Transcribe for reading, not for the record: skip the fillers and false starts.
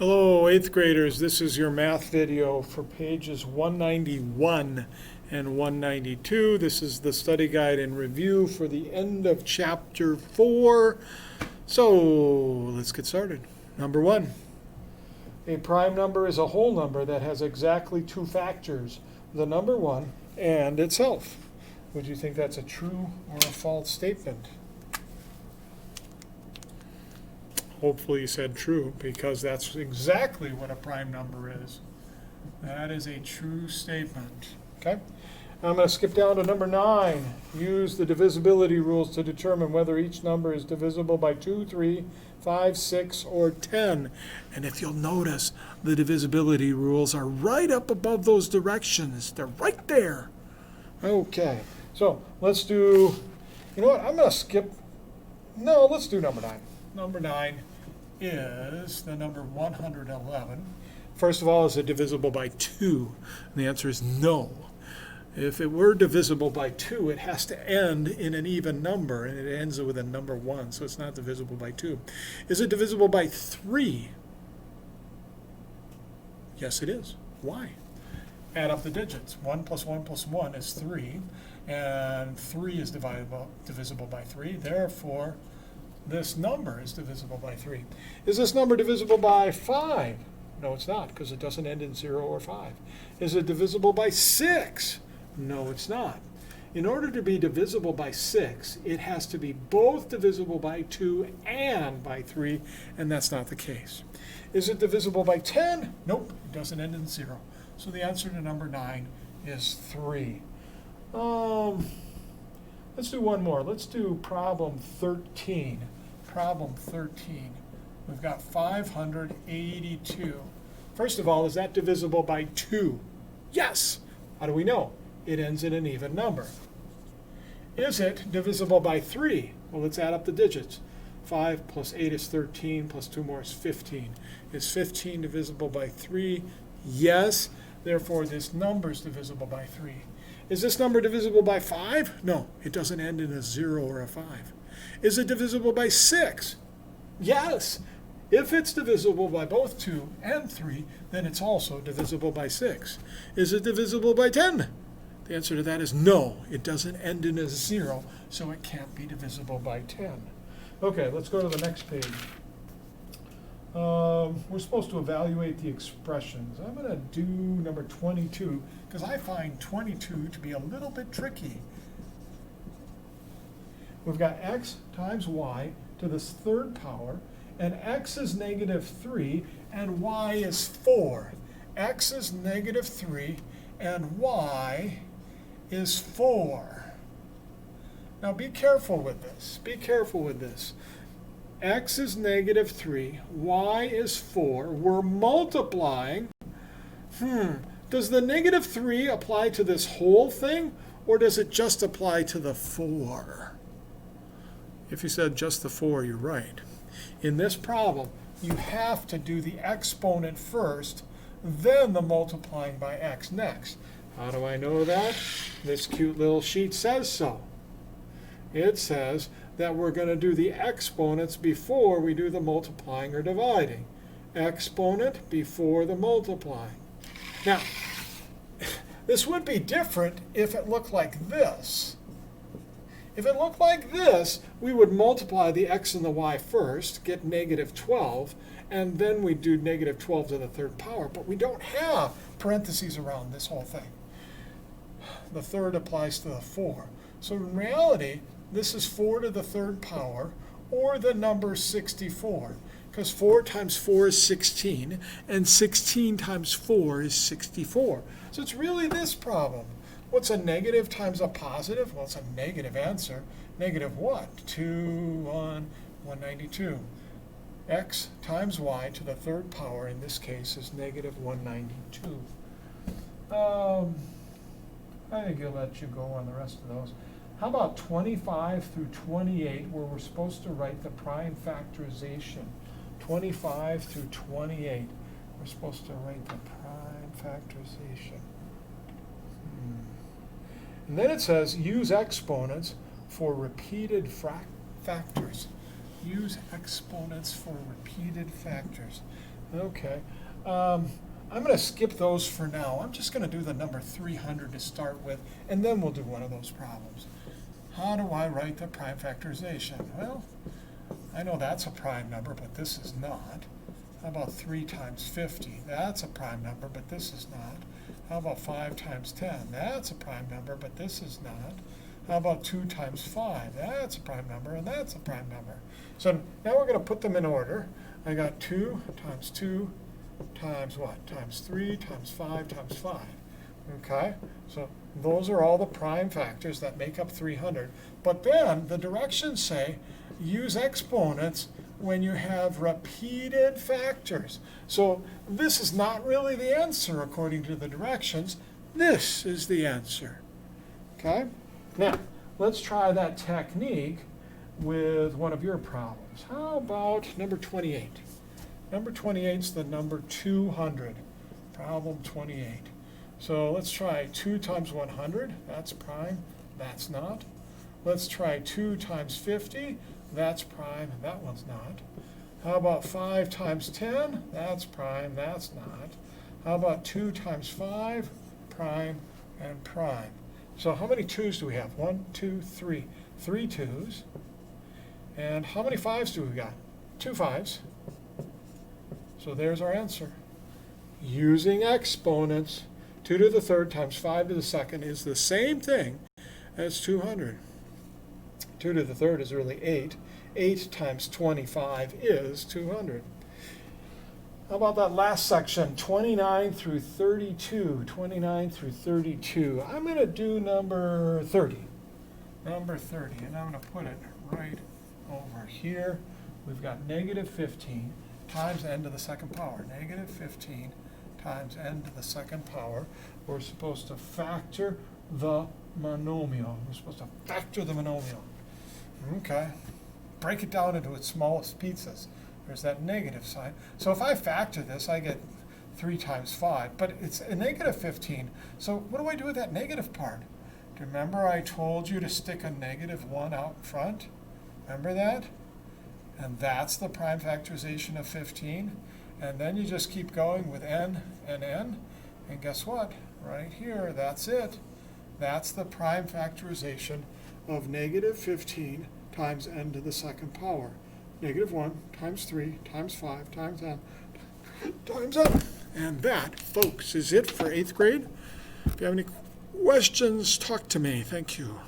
Hello, 8th graders. This is your math video for pages 191 and 192. This is the study guide and review for the end of chapter 4. So let's get started. Number 1. A prime number is a whole number that has exactly two factors, the number 1 and itself. Would you think that's a true or a false statement? Hopefully you said true, because that's exactly what a prime number is. That is a true statement. Okay? I'm going to skip down to number 9. Use the divisibility rules to determine whether each number is divisible by 2, 3, 5, 6, or 10. And if you'll notice, the divisibility rules are right up above those directions. They're right there. Okay. So let's do, you know what, I'm going to skip, no, let's do number 9. Number 9 is the number 111. First of all, is it divisible by 2? And the answer is no. If it were divisible by 2, it has to end in an even number, and it ends with a number 1, so it's not divisible by 2. Is it divisible by 3? Yes, it is. Why? Add up the digits. 1 plus 1 plus 1 is 3, and 3 is divisible by 3. Therefore, this number is divisible by 3. Is this number divisible by 5? No, it's not, because it doesn't end in 0 or 5. Is it divisible by 6? No, it's not. In order to be divisible by 6, it has to be both divisible by 2 and by 3, and that's not the case. Is it divisible by 10? Nope, it doesn't end in 0. So the answer to number 9 is 3. Let's do one more. Let's do problem 13. Problem 13. We've got 582. First of all, is that divisible by 2? Yes. How do we know? It ends in an even number. Is it divisible by 3? Well, let's add up the digits. 5 plus 8 is 13, plus 2 more is 15. Is 15 divisible by 3? Yes. Therefore, this number is divisible by 3. Is this number divisible by 5? No, it doesn't end in a 0 or a 5. Is it divisible by 6? Yes. If it's divisible by both 2 and 3, then it's also divisible by 6. Is it divisible by 10? The answer to that is no. It doesn't end in a 0, so it can't be divisible by 10. Okay, let's go to the next page. We're supposed to evaluate the expressions. I'm going to do number 22 because I find 22 to be a little bit tricky. We've got x times y to the third power, and x is negative 3, and y is 4. X is negative 3, and y is 4. Now be careful with this. Be careful with this. X is negative 3, y is 4. We're multiplying. Does the negative 3 apply to this whole thing, or does it just apply to the 4? If you said just the 4, you're right. In this problem, you have to do the exponent first, then the multiplying by x next. How do I know that? This cute little sheet says so. It says that we're going to do the exponents before we do the multiplying or dividing. Exponent before the multiplying. Now, this would be different if it looked like this. If it looked like this, we would multiply the x and the y first, get negative 12, and then we'd do negative 12 to the third power. But we don't have parentheses around this whole thing. The third applies to the 4. So in reality, this is 4 to the third power, or the number 64, because 4 times 4 is 16, and 16 times 4 is 64. So it's really this problem. What's a negative times a positive? Well, it's a negative answer. Negative what? 2, 1, 192. X times y to the third power, in this case, is negative 192. I think I'll let you go on the rest of those. How about 25 through 28, where we're supposed to write the prime factorization? 25 through 28, we're supposed to write the prime factorization. And then it says, use exponents for repeated factors. Use exponents for repeated factors. Okay. I'm going to skip those for now. I'm just going to do the number 300 to start with, and then we'll do one of those problems. How do I write the prime factorization? Well, I know that's a prime number, but this is not. How about 3 times 50? That's a prime number, but this is not. How about 5 times 10? That's a prime number, but this is not. How about 2 times 5? That's a prime number, and that's a prime number. So now we're going to put them in order. I got 2 times what? Times 3 times 5 times 5. Okay, so those are all the prime factors that make up 300. But then the directions say use exponents when you have repeated factors. So this is not really the answer according to the directions. This is the answer. Okay? Now, let's try that technique with one of your problems. How about number 28? Number 28 is the number 200. Problem 28. So let's try 2 times 100. That's prime. That's not. Let's try 2 times 50. That's prime. That one's not. How about 5 times 10? That's prime. That's not. How about 2 times 5? Prime and prime. So how many 2's do we have? 1, 2, 3. 3 2's. And how many 5's do we got? 2 5's. So there's our answer. Using exponents, 2 to the third times 5 to the second is the same thing as 200. 2 to the third is really 8. 8 times 25 is 200. How about that last section, 29 through 32? 29 through 32. I'm going to do number 30. Number 30, and I'm going to put it right over here. We've got negative 15 times n to the second power. Negative 15 times n to the second power. We're supposed to factor the monomial. We're supposed to factor the monomial. Okay. Break it down into its smallest pieces. There's that negative sign. So if I factor this, I get 3 times 5. But it's a negative 15. So what do I do with that negative part? Do you remember I told you to stick a negative 1 out in front? Remember that? And that's the prime factorization of 15. And then you just keep going with n and n. And guess what? Right here, that's it. That's the prime factorization of negative 15 times n to the second power. Negative 1 times 3 times 5 times n times n. And that, folks, is it for 8th grade. If you have any questions, talk to me. Thank you.